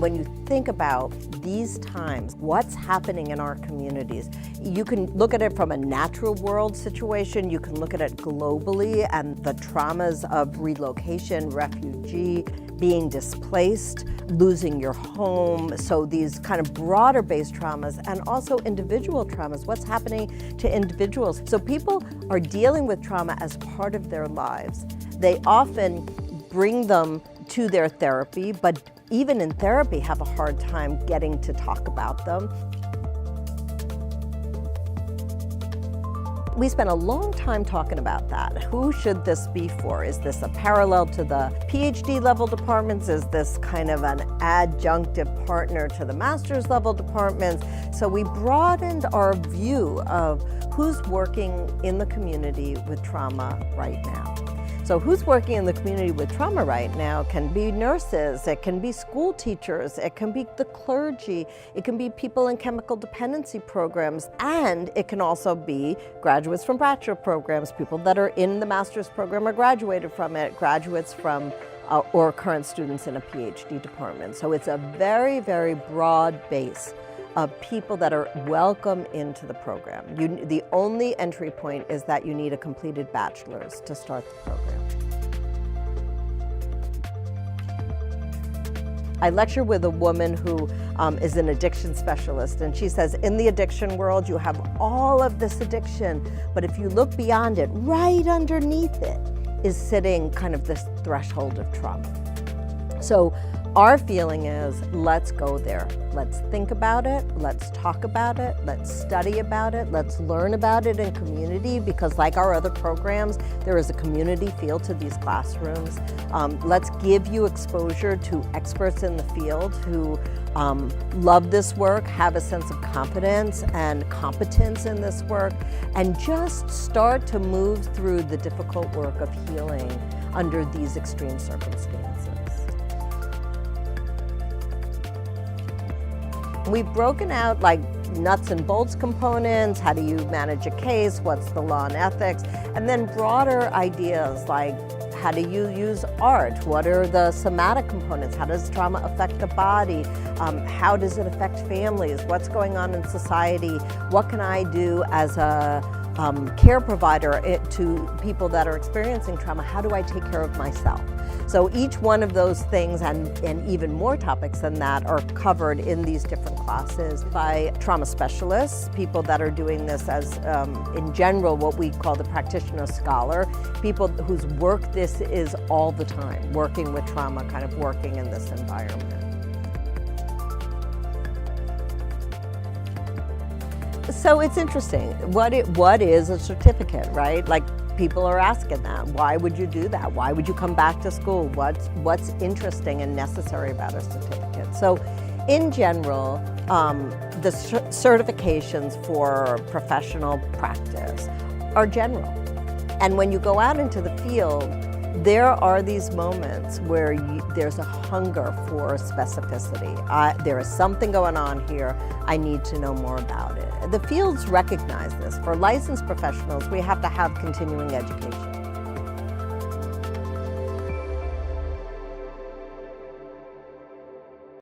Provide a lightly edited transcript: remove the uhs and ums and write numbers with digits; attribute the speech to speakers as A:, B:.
A: when you think about these times, what's happening in our communities, you can look at it from a natural world situation, you can look at it globally and the traumas of relocation, refugee, being displaced, losing your home, so these kind of broader based traumas, and also individual traumas, what's happening to individuals. So people are dealing with trauma as part of their lives. They often bring them to their therapy, but even in therapy have a hard time getting to talk about them. We spent a long time talking about that. Who should this be for? Is this a parallel to the PhD level departments? Is this kind of an adjunctive partner to the master's level departments? So we broadened our view of who's working in the community with trauma right now. So who's working in the community with trauma right now can be nurses, it can be school teachers, it can be the clergy, it can be people in chemical dependency programs, and it can also be graduates from bachelor programs, people that are in the master's program or graduated from it, graduates from or current students in a PhD department. So it's a very, very broad base of people that are welcome into the program. The only entry point is that you need a completed bachelor's to start the program. I lecture with a woman who is an addiction specialist, and she says in the addiction world you have all of this addiction, but if you look beyond it, right underneath it is sitting kind of this threshold of trauma. So our feeling is, let's go there. Let's think about it, let's talk about it, let's study about it, let's learn about it in community, because like our other programs, there is a community feel to these classrooms. Let's give you exposure to experts in the field who love this work, have a sense of competence and competence in this work, and just start to move through the difficult work of healing under these extreme circumstances. We've broken out like nuts and bolts components, how do you manage a case, what's the law and ethics, and then broader ideas like how do you use art, what are the somatic components, how does trauma affect the body, how does it affect families, what's going on in society, what can I do as a care provider to people that are experiencing trauma, how do I take care of myself? So each one of those things and even more topics than that are covered in these different classes by trauma specialists, people that are doing this as, in general, what we call the practitioner scholar, people whose work this is all the time, working with trauma, kind of working in this environment. So it's interesting. What is a certificate, right? Like, people are asking that. Why would you do that? Why would you come back to school? What's interesting and necessary about a certificate? So in general, the certifications for professional practice are general. And when you go out into the field, there are these moments where there's a hunger for specificity. There is something going on here. I need to know more about it. The fields recognize this. For licensed professionals, we have to have continuing education.